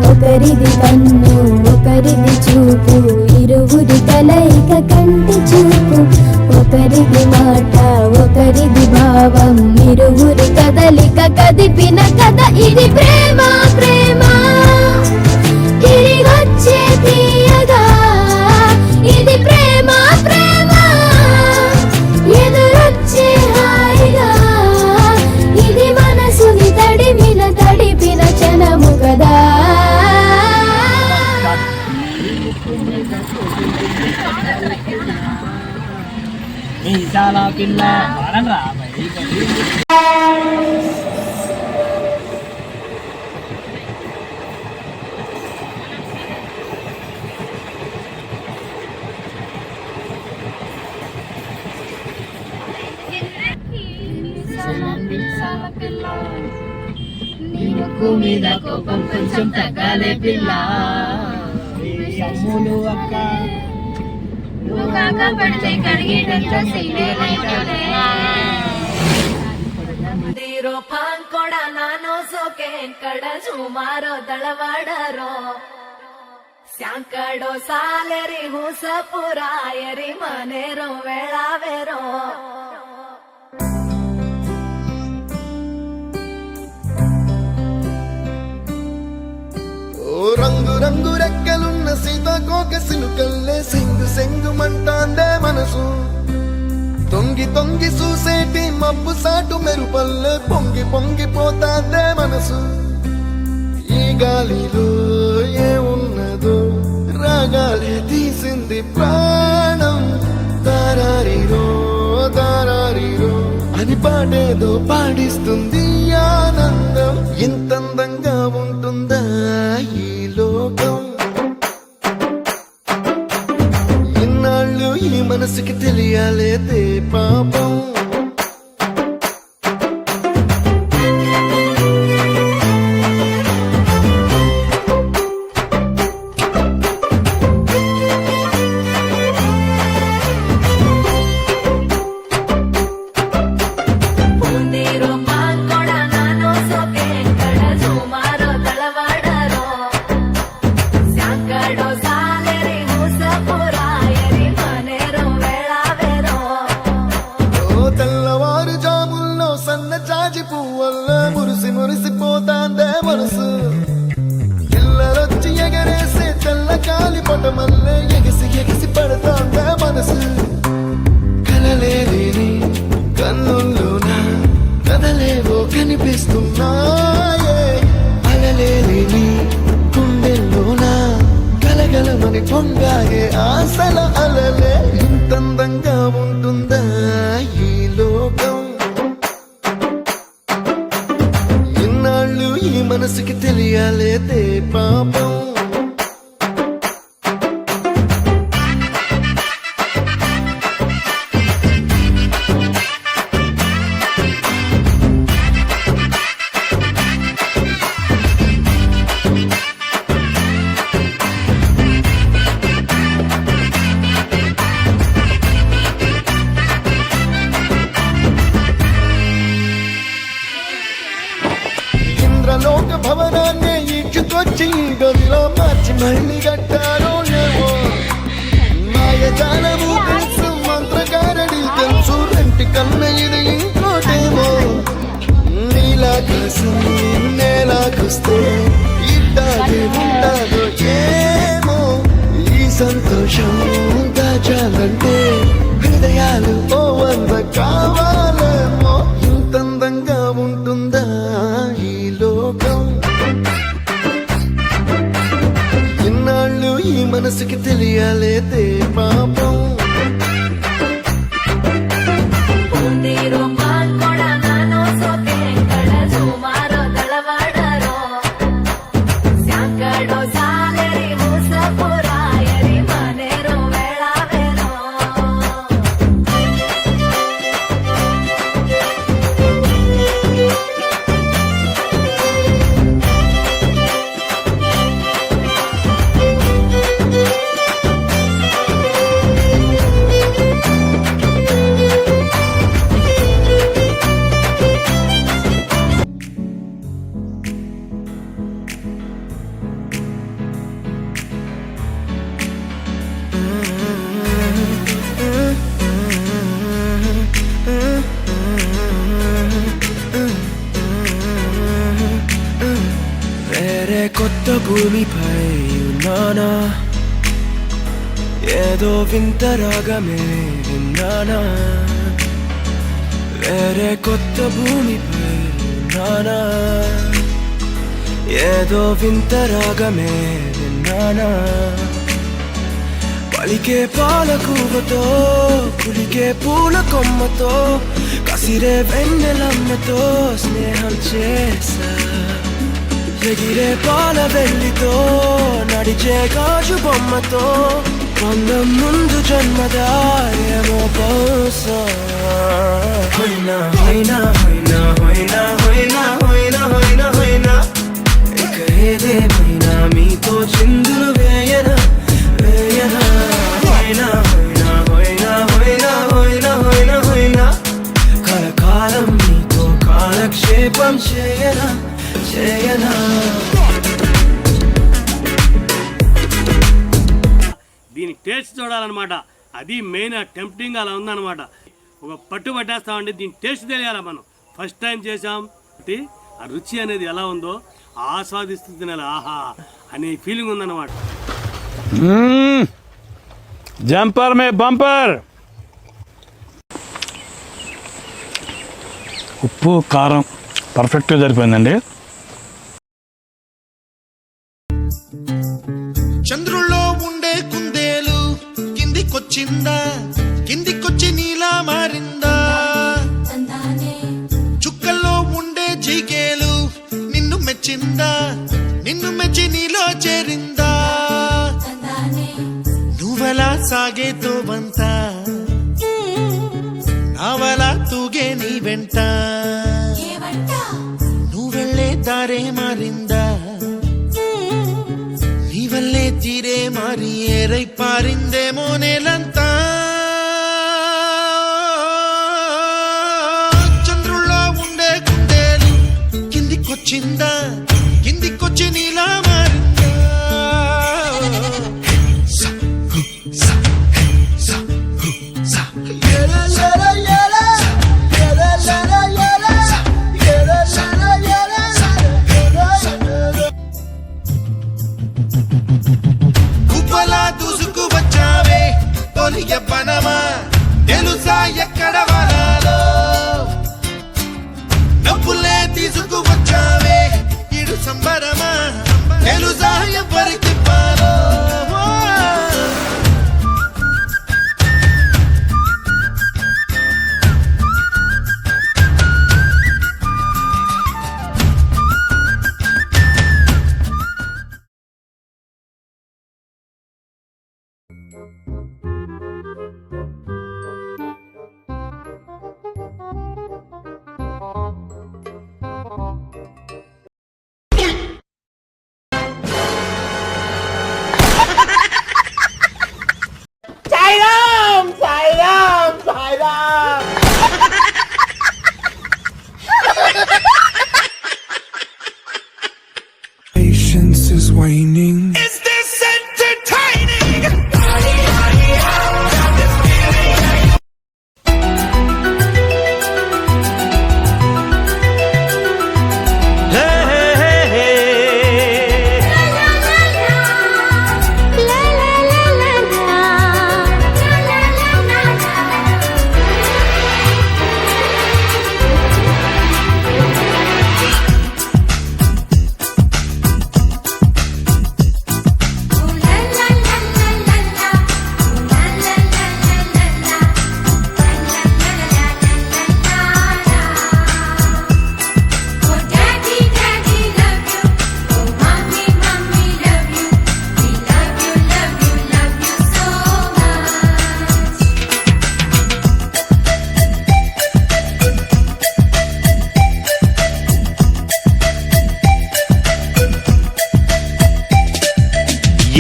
ఒకరిది కన్ను ఒకరిది చూపు, ఇరువురి కలయిక కంటి చూపు. ఒకరిది మాట ఒకరిది భావం, ఇరువురి కదలిక కదిపిన కథ ఇది ప్రేమ. ప్రేమ తిరిగొచ్చే తీయగా ఇది ప్రేమ. ప్రేమ ఎదురొచ్చే హాయిగా ఇది మనసుని తడిపిన క్షణము కదా. చాలా పిల్ల మీద కోపం కొంచెం తగ్గాలే పిల్ల. అమ్ములు అక్క పడితే కడిగేటంత ಮಂದಿರೋ ಪಾಂಕೊಡ ನಾನು ಸೋಕೆ ಕಡ ಸುಮಾರೋ ದಳವಾಡರೋ ಸ್ಯಾಂಕಡೋ ಸಾಲೆರಿ ಹುಸ ಪುರಾಯರಿ ಮನೆರೋ ವೇಳಾವೆರೋ రంగు రంగు రెక్కలున్న సీతాకోక సిలుకల్లే సెంగు సెంగుమంటాందే మనసు. తొంగి తొంగి చూసేటి మబ్బు సాటు మెరుపల్లే పొంగి పొంగిపోతాందే మనసు. ఈ గాలిలో ఏమున్నదో రాగాలే తీసింది ప్రాణం. దారారిరో దారారిరో అని పాడేదో పాడిస్తుంది ఆనందం. ఇంతందంగా ఉంటుందా ఈ లోకం? ఇన్నాళ్ళు ఈ మనసుకి తెలియాలేదే పాపం. పువ్వల్లా మురిసి మురిసిపోతాందే మనసు. పిల్లలొచ్చి ఎగరేసే తెల్ల కాలి పటమల్లే ఎగిసి ఎగిసి పడతాందే మనసు. కలలేని కన్నుల్లోన కదలేవో కనిపిస్తున్నాయే. అలలేని గుండెల్లోన కలగలమని పొంగాయే ఆశల అలలే. ఇంతందంగా ఉంటుందా ఈ లోకం? ఈ మనసుకి తెలియాలేదే పాపం. లోక భవనాన్ని ఈడ్చుకొచ్చి గదిలో మార్చి మళ్ళీ కట్టారో ఏమో. మాయజాలము తెలుసు మంత్రకారడి తెలుసు రెంటి కన్న ఇది ఇంకోటేమో. నీలాకాశం నేలాకొస్తే ఇట్టాగే ఉంటాదో ఏమో. ఈ సంతోషం దాచాలంటే హృదయాలు ఓ వంద కావాలేమో. ఇంతందంగా ఉంటుందా ఈ లోకం? ఇన్నాళ్ళు ఈ భూమిపై ఉన్నానా, ఏదో వింత రాగమే విన్నానా, వేరే కొత్త భూమిపై ఉన్నానా, ఏదో వింత రాగమే విన్నానా, పలికే పాలకూవతో కులికే పూల కొమ్మతో కసిరే వెన్నెలమ్మతో స్నేహం చేసా, ఎగిరే పాల వెళ్ళితో నడిచే గాజు బొమ్మతో పొందం ముందు జన్మదారేమో బహుశా. హొయినా హొయినా హొయినా హొయినా హొయినా హొయినా హొయినా హొయినా ఇక ఏదేమైనా మీతో చిందులు వేయనా వేయనా. హొయినా హొయినా హొయినా హొయినా హొయినా హొయినా హొయినా కలకాలం మీతో కాలక్షేపం చేయనా చేయనా. దీని టేస్ట్ చూడాలన్నమాట, అది మెయిన్ టెంప్టింగ్ అలా ఉందన్నమాట. ఒక పట్టు పట్టేస్తామండి, దీని టేస్ట్ తెలియాలి. మనం ఫస్ట్ టైం చేసాం, ఆ రుచి అనేది ఎలా ఉందో ఆస్వాదిస్తూ తినాలి, ఆహా అనే ఫీలింగ్ ఉందన్నమాట. జంపర్ మే బంపర్. ఉప్పు కారం పర్ఫెక్ట్గా సరిపోయిందండి. చంద్రుల్లో ఉండే కుందేలు కిందికొచ్చిందా, కిందికొచ్చి నీలా మారిందా, చుక్కల్లో ఉండే జీకేలు నిన్ను మెచ్చిందా, నిన్ను మెచ్చి నీలో చేరిందా, నువ్వలా సాగేతో వంత నావలా తూగే నీ వెంట, నువ్వెళ్ళే దారే మారిందా, నీవల్లే తీరే మారి ఏరై పారిందేమో నేలంతా. చంద్రుల్లో ఉండే కుందేలు కిందికొచ్చిందా, కిందికొచ్చి నీలా మారిందా. కుప్పలా దూసుకు వచ్చావే తొలి యవ్వనమా, తెలుసా ఎక్కడ వనాలో, నవ్వులే తీసుకు వచ్చావే ఇడు సంబరమా, తెలుసా ఎవరికి పాలో. Patience is waning. Is this entertaining?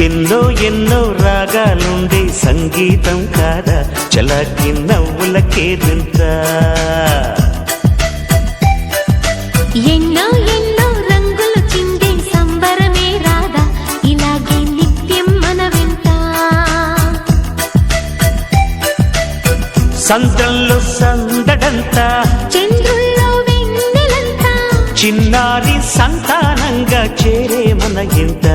ఎన్నో ఎన్నో రాగాలుండే సంగీతం కాదా, చలాకి నవ్వులకే దింత. ఎన్నో ఎన్నో రంగులు చిందే సంబరమే రాదా, ఇలాగే నిత్యం మన వెంట. సంద్రంలో సందడంతా, చంద్రుల్లో వెన్నెలంతా, చిన్నారి సంతానంగా చేరే మన ఇంట.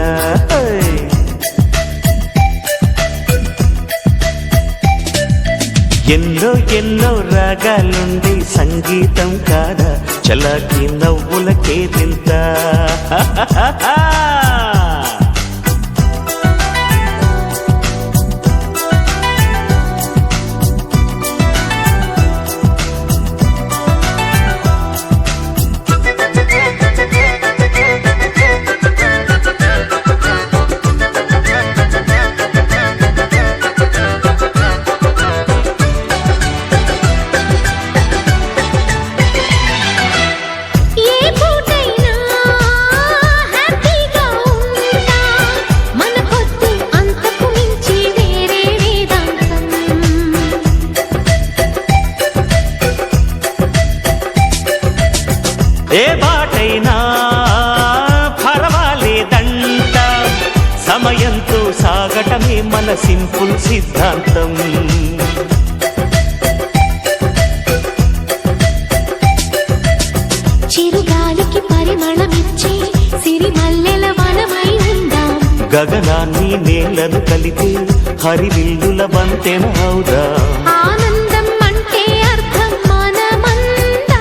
ఎన్నో ఎన్నో రాగాలుండి సంగీతం కాదా చలాకి నవ్వులకే తింత. ఏ బాటైనా పర్వాలేదంట సమయంతో సాగటమే మన సింపుల్ సిద్ధాంతం. చిరుగాలికి పరిమళమిచ్చే సిరిమల్లెల వనమై ఉందాం. గగనాన్ని నేలను కలిపే హరివిల్లుల వంతెన అవుదాం. ఆనందం అంటే అర్థం మనమందా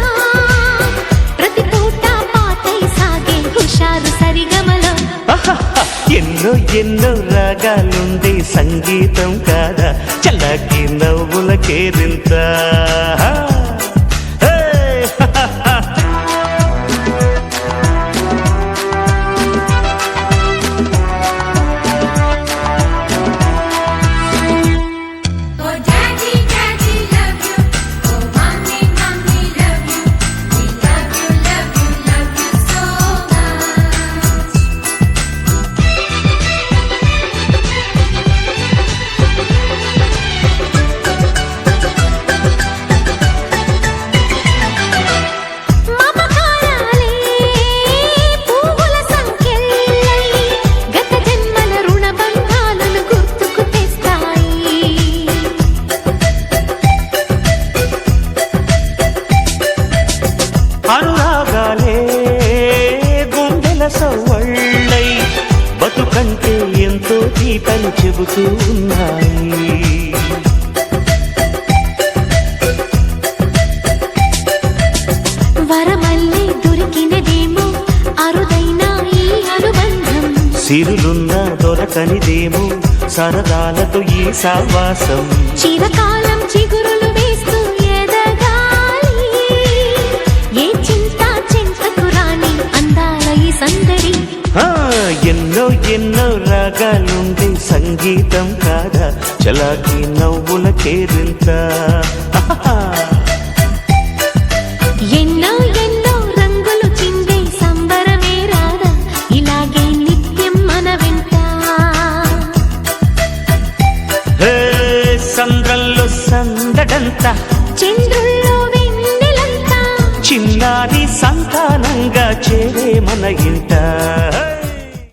ప్రతి పూట పాటై సాగే హుషారు సరిగమలో. ఎన్నో ఎన్నో రాగాలుండే సంగీతం కాదా చల్లకి నవ్వులకే తింత. అనురాగాలే గుండెల సవ్వళ్ళై బతుకంటే ఎంతో తీపని చెబుతూ ఉన్నాయి. వరమల్లే దొరికినదేమో అరుదైన ఈ అనుబంధం. సిరులున్న దొరకనిదేమో సరదాలతో ఈ సావాసం. చిరకాలం చిగురులు వేస్తూ ఎదగాలి ఏ చింత చింతకు రాని అందాల ఈ సందడి. ఎన్నో ఎన్నో రాగాలుండే సంగీతం కాదా చలాకి నవ్వులకే తింత. ఎన్నో ఎన్నో రంగులు చిందే సంబరమే రాదా ఇలాగే నిత్యం మన వెంట. సంద్రంలో సందడంతా చంద్రుల్లో వెన్నెలంతా చిన్నారి సంతానంగా చేరే మన ఇంట.